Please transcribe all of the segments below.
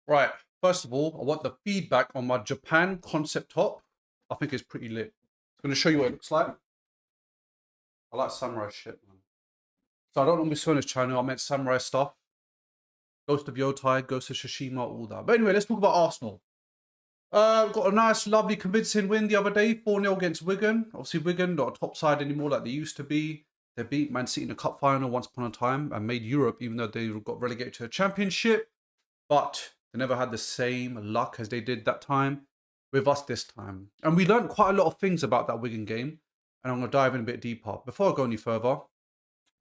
Right, first of all, I want the feedback on my Japan concept top. I think it's pretty lit. I'm going to show you what it looks like. I like samurai shit, man. So I don't normally see on this channel. I meant samurai stuff. Ghost of Yotai, Ghost of Tsushima, all that. But anyway, let's talk about Arsenal. Got a nice, lovely, convincing win the other day, 4-0 against Wigan. Obviously, Wigan not a top side anymore like they used to be. They beat Man City in the cup final once upon a time and made Europe, even though they got relegated to a championship. But they never had the same luck as they did that time with us this time. And we learned quite a lot of things about that Wigan game. And I'm going to dive in a bit deeper. Before I go any further,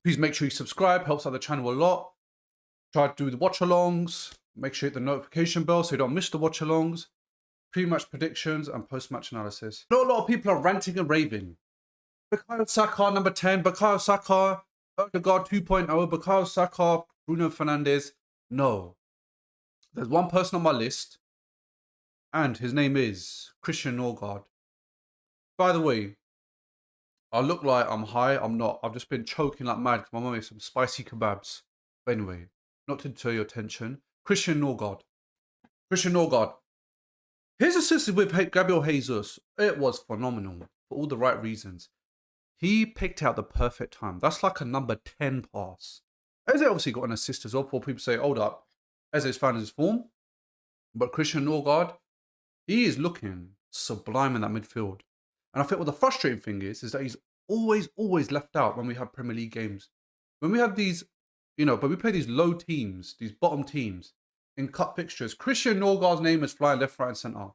please make sure you subscribe. Helps out the channel a lot. Try to do the watch-alongs. Make sure you hit the notification bell so you don't miss the watch-alongs. Pre-match predictions and post-match analysis. Not a lot of people are ranting and raving. Bukayo Saka, number 10. Bukayo Saka, Ødegaard 2.0. Bukayo Saka, Bruno Fernandes. No. There's one person on my list, and his name is Christian Ødegaard. By the way, I look like I'm high. I'm not. I've just been choking like mad because my mum made some spicy kebabs. But anyway, not to deter your attention. Christian Ødegaard. Christian Ødegaard. His assist with Gabriel Jesus, it was phenomenal for all the right reasons. He picked out the perfect time. That's like a number 10 pass. Eze obviously got an assist as well. For people say, hold up, Eze's found his form. But Christian Ødegaard, he is looking sublime in that midfield. And I think what the frustrating thing is that he's always left out when we have Premier League games. When we have these, but we play these low teams, these bottom teams, in cup fixtures, Christian Ødegaard's name is flying left, right, and centre.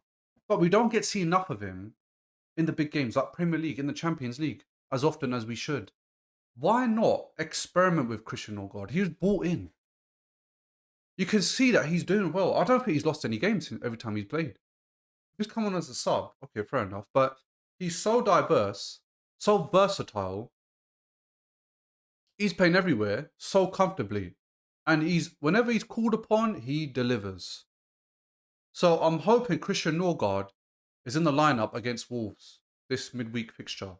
But we don't get to see enough of him in the big games, like Premier League, in the Champions League, as often as we should. Why not experiment with Christian Ødegaard? He was bought in. You can see that he's doing well. I don't think he's lost any games every time he's played. He's come on as a sub. Okay, fair enough. But he's so diverse, so versatile. He's playing everywhere so comfortably. And whenever he's called upon, he delivers. So I'm hoping Christian Ødegaard is in the lineup against Wolves this midweek fixture.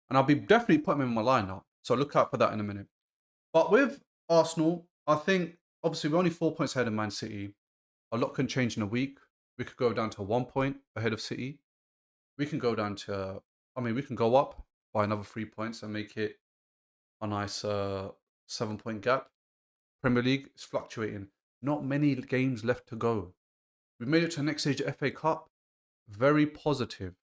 And I'll be definitely putting him in my lineup. So look out for that in a minute. But with Arsenal, I think, obviously, we're only 4 points ahead of Man City. A lot can change in a week. We could go down to 1 point ahead of City. We can go down to, we can go up by another 3 points and make it a nice 7-point gap. Premier League is fluctuating. Not many games left to go. We've made it to the next stage of FA Cup. Very positive.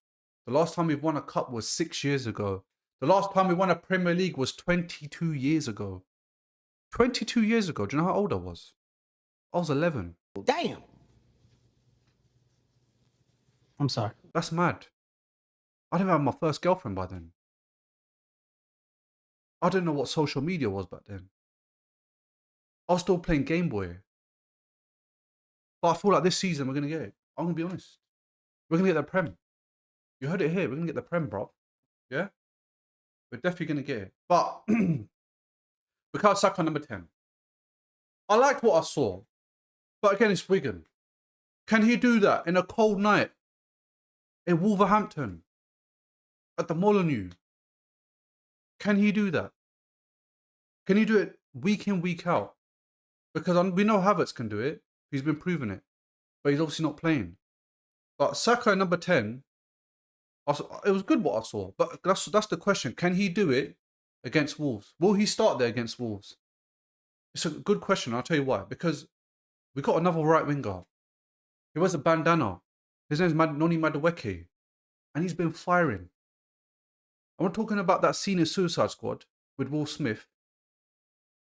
The last time we won a cup was 6 years ago. The last time we won a Premier League was 22 years ago. 22 years ago. Do you know how old I was? I was 11. Damn. I'm sorry. That's mad. I didn't have my first girlfriend by then. I didn't know what social media was back then. I was still playing Game Boy. But I feel like this season we're going to get it. I'm going to be honest. We're going to get the Prem. You heard it here. We're going to get the Prem, bro. Yeah? We're definitely going to get it. But Bukayo Saka number 10. I liked what I saw. But again, it's Wigan. Can he do that in a cold night? In Wolverhampton? At the Molineux? Can he do that? Can he do it week in, week out? Because we know Havertz can do it. He's been proving it. But he's obviously not playing. But Saka number 10, it was good what I saw. But that's the question. Can he do it against Wolves? Will he start there against Wolves? It's a good question. I'll tell you why. Because we got another right winger. He wears a bandana. His name's Noni Madueke. And he's been firing. I'm not talking about that scene in Suicide Squad with Will Smith.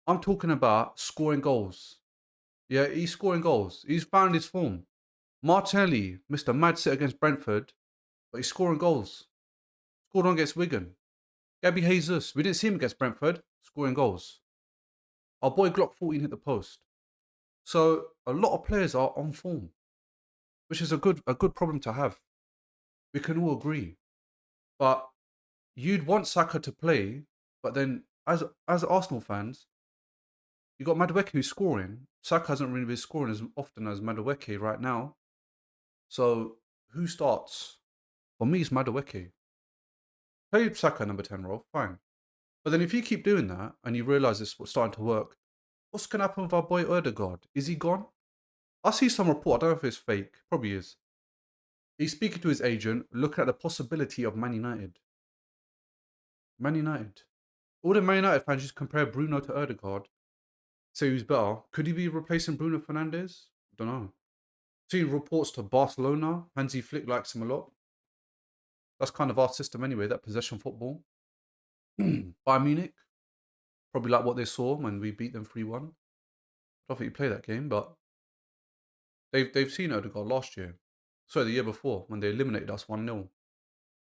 I'm talking about scoring goals. Yeah, he's scoring goals. He's found his form. Martinelli missed a mad set against Brentford, but he's scoring goals. Scored on against Wigan. Gabriel Jesus, we didn't see him against Brentford, scoring goals. Our boy Glock 14 hit the post. So a lot of players are on form, which is a good problem to have. We can all agree. But you'd want Saka to play, but then as Arsenal fans, you got Madueke who's scoring. Saka hasn't really been scoring as often as Madueke right now. So who starts? For me, it's Madueke. Play Saka number 10 role, fine. But then if you keep doing that and you realise it's starting to work, what's going to happen with our boy Ødegaard? Is he gone? I see some report, I don't know if it's fake, probably is. He's speaking to his agent, looking at the possibility of Man United. Man United. All the Man United fans just compare Bruno to Ødegaard. Say who's better. Could he be replacing Bruno Fernandes? Don't know. Seeing reports to Barcelona, Hansi Flick likes him a lot. That's kind of our system anyway, that possession football. Bayern Munich, probably like what they saw when we beat them 3-1. I don't think you play that game, but they've seen Ødegaard last year. Sorry, the year before, when they eliminated us 1-0.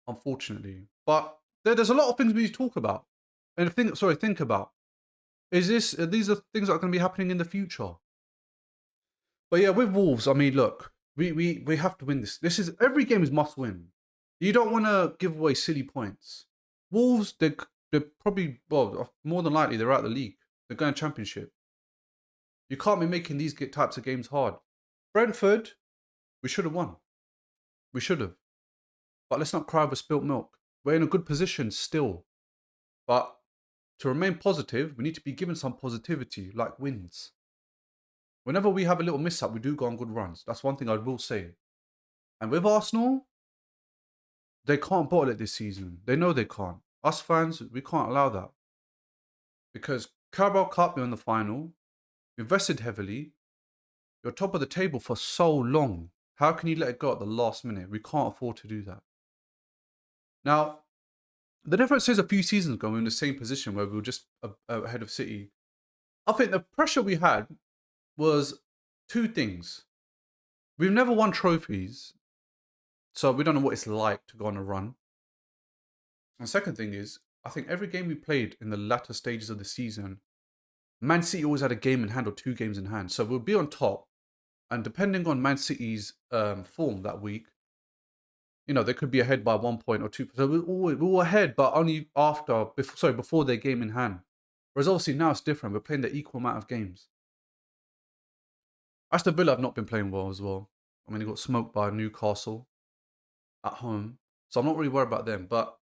Unfortunately. But there's a lot of things we need to talk about. And think about. These are things that are going to be happening in the future. But yeah, with Wolves, I mean, look, we have to win this. Every game is must win. You don't want to give away silly points. Wolves, they're probably, well, more than likely, they're out of the league. They're going championship. You can't be making these types of games hard. Brentford, we should have won. We should have. But let's not cry over spilt milk. We're in a good position still. But to remain positive, we need to be given some positivity, like wins. Whenever we have a little mishap, we do go on good runs. That's one thing I will say. And with Arsenal, they can't bottle it this season. They know they can't. Us fans, we can't allow that. Because Carabao Cup, you're in the final. You invested heavily. You're top of the table for so long. How can you let it go at the last minute? We can't afford to do that. Now, the difference is a few seasons ago, we were in the same position where we were just ahead of City. I think the pressure we had was two things. We've never won trophies, so we don't know what it's like to go on a run. And the second thing is, I think every game we played in the latter stages of the season, Man City always had a game in hand or 2 games in hand. So we'll be on top. And depending on Man City's form that week, you know, they could be ahead by 1 point or 2. So we were ahead, but only before their game in hand. Whereas obviously now it's different. We're playing the equal amount of games. Aston Villa have not been playing well as well. I mean, they got smoked by Newcastle at home. So I'm not really worried about them. But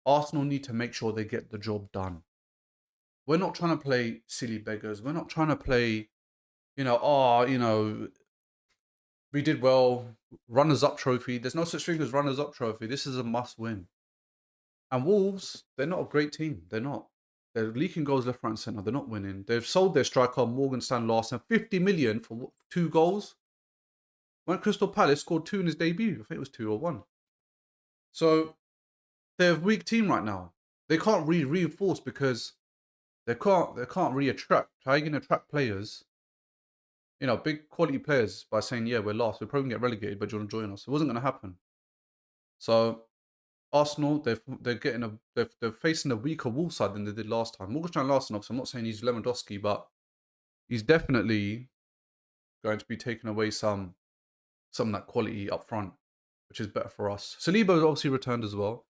Arsenal need to make sure they get the job done. We're not trying to play silly beggars. We're not trying to play, we did well, runners-up trophy. There's no such thing as runners-up trophy. This is a must-win. And Wolves, they're not a great team. They're not. They're leaking goals left, right, and centre. They're not winning. They've sold their striker, Morgan Larson, 50 million for 2 goals. When Crystal Palace scored 2 in his debut. I think it was 2 or 1. So, they're a weak team right now. They can't reinforce because they can't re-attract. How are you going to attract players? You know, big quality players by saying, yeah, we're last. We're probably going to get relegated, but you want to join us. It wasn't going to happen. So, Arsenal, they're facing a weaker Wolves side than they did last time. Morgan Larson, obviously, I'm not saying he's Lewandowski, but he's definitely going to be taking away some of that quality up front, which is better for us. Saliba obviously returned as well.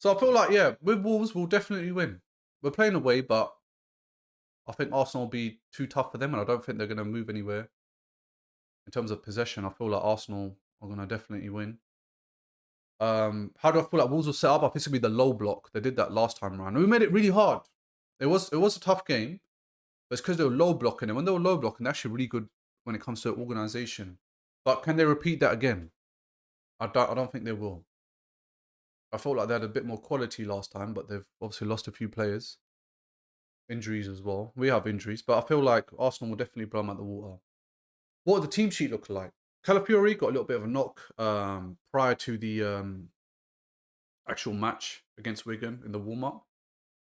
So I feel like, yeah, with Wolves, we'll definitely win. We're playing away, but I think Arsenal will be too tough for them, and I don't think they're going to move anywhere. In terms of possession, I feel like Arsenal are going to definitely win. How do I feel like Wolves will set up? I think it's going to be the low block. They did that last time around. And we made it really hard. It was a tough game, but it's because they were low blocking. And when they were low blocking, they're actually really good when it comes to organisation. But can they repeat that again? I don't think they will. I felt like they had a bit more quality last time, but they've obviously lost a few players. Injuries as well. We have injuries, but I feel like Arsenal will definitely blow them out the water. What would the team sheet look like? Calafiori got a little bit of a knock prior to the actual match against Wigan in the warm-up.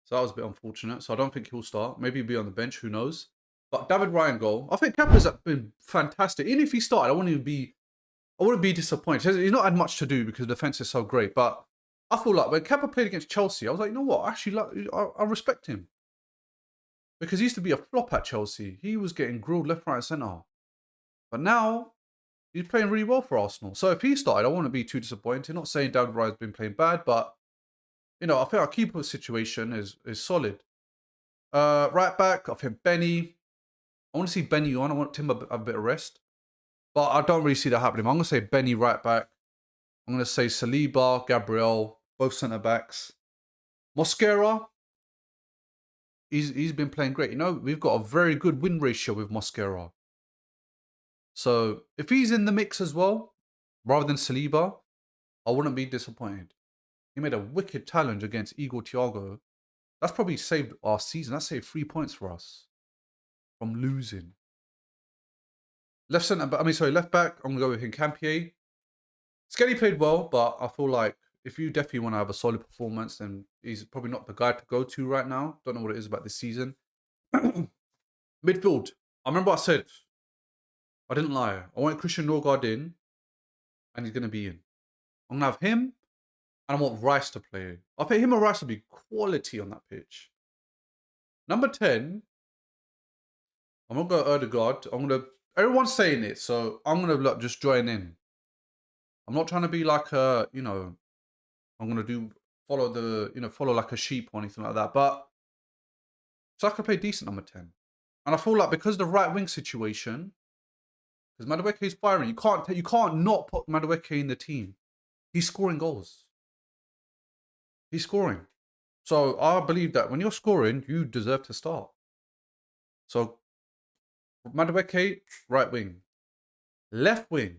So that was a bit unfortunate. So I don't think he'll start. Maybe he'll be on the bench. Who knows? But David Ryan goal. I think Kepa's been fantastic. Even if he started, I wouldn't be disappointed. He's not had much to do because the defense is so great. But I feel like when Kepa played against Chelsea, I was like, you know what? Actually, I respect him. Because he used to be a flop at Chelsea. He was getting grilled left, right, and centre. But now, he's playing really well for Arsenal. So if he started, I wouldn't be too disappointed. Not saying David Ryan's been playing bad, but, you know, I think our keeper situation is solid. Right back, I think Benny. I want to see Benny on. I want him a bit of rest. But I don't really see that happening. I'm going to say Benny right back. I'm going to say Saliba, Gabriel, both centre-backs. Mosquera. He's been playing great. You know, we've got a very good win ratio with Mosquera. So if he's in the mix as well, rather than Saliba, I wouldn't be disappointed. He made a wicked challenge against Igor Thiago. That's probably saved our season. That saved 3 points for us from losing. Left back, I'm going to go with Hincapié. Skelly played well, but I feel like if you definitely want to have a solid performance, then he's probably not the guy to go to right now. Don't know what it is about this season. Midfield. I remember I said, I didn't lie. I want Christian Ødegaard in, and he's going to be in. I'm going to have him, and I want Rice to play. I think him and Rice will be quality on that pitch. Number 10, I'm going to go Ødegaard. Everyone's saying it, so I'm going to just join in. I'm not trying to be like a, I'm going to follow like a sheep or anything like that. But Saka played decent number 10. And I feel like because of the right wing situation, because Madueke is firing, you can't not put Madueke in the team. He's scoring goals. He's scoring. So I believe that when you're scoring, you deserve to start. So Madueke, right wing. Left wing,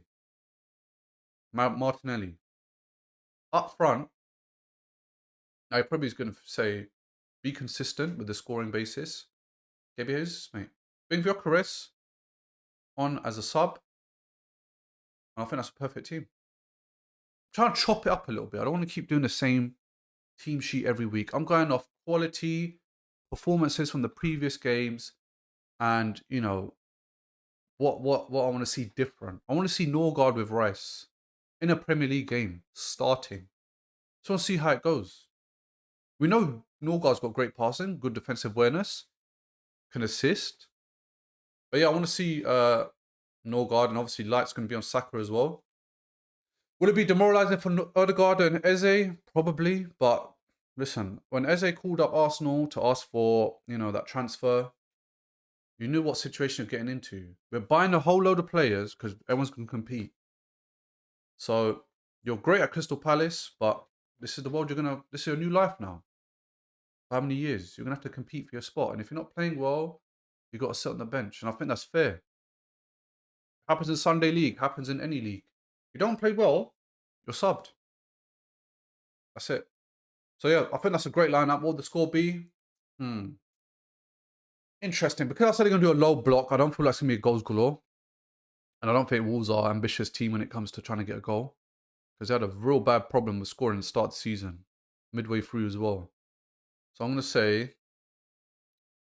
Martinelli. Up front, I probably is going to say, be consistent with the scoring basis. Gabriel Jesus, mate. Bring Gyökeres on as a sub. And I think that's a perfect team. Try and chop it up a little bit. I don't want to keep doing the same team sheet every week. I'm going off quality, performances from the previous games, and, what I want to see different. I want to see Ødegaard with Rice in a Premier League game, starting. So I want to see how it goes. We know Ødegaard's got great passing, good defensive awareness, can assist. But yeah, I want to see Ødegaard, and obviously Light's going to be on Saka as well. Would it be demoralising for Ødegaard and Eze? Probably. But listen, when Eze called up Arsenal to ask for, that transfer, you knew what situation you're getting into. We're buying a whole load of players because everyone's going to compete. So you're great at Crystal Palace, but this is the world this is your new life now. For how many years? You're going to have to compete for your spot. And if you're not playing well, you've got to sit on the bench. And I think that's fair. Happens in Sunday League, happens in any league. If you don't play well, you're subbed. That's it. So yeah, I think that's a great lineup. What would the score be? Interesting. Because I said they're going to do a low block, I don't feel like it's going to be a goals galore. And I don't think Wolves are an ambitious team when it comes to trying to get a goal. Because they had a real bad problem with scoring at the start of the season. Midway through as well. So I'm going to say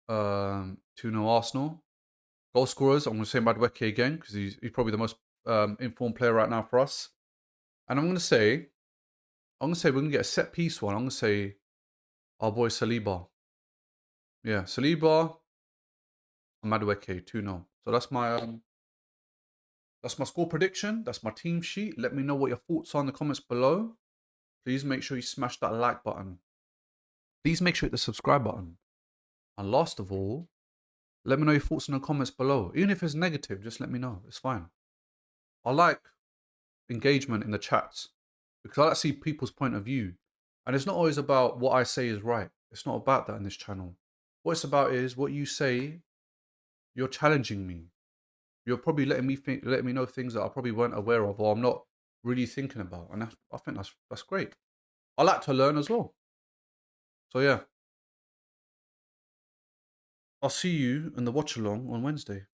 2-0 Arsenal. Goal scorers, I'm going to say Madueke again. Because he's probably the most informed player right now for us. And I'm going to say we're going to get a set piece one. I'm going to say our boy Saliba. Yeah, Saliba and Madueke, 2-0. So that's my score prediction. That's my team sheet. Let me know what your thoughts are in the comments below. Please make sure you smash that like button. Please make sure you hit the subscribe button. And last of all, let me know your thoughts in the comments below. Even if it's negative, just let me know. It's fine. I like engagement in the chats because I like to see people's point of view. And it's not always about what I say is right. It's not about that in this channel. What it's about is what you say, you're challenging me. You're probably letting me know things that I probably weren't aware of or I'm not really thinking about. And I think that's great. I like to learn as well. So yeah. I'll see you in the watch along on Wednesday.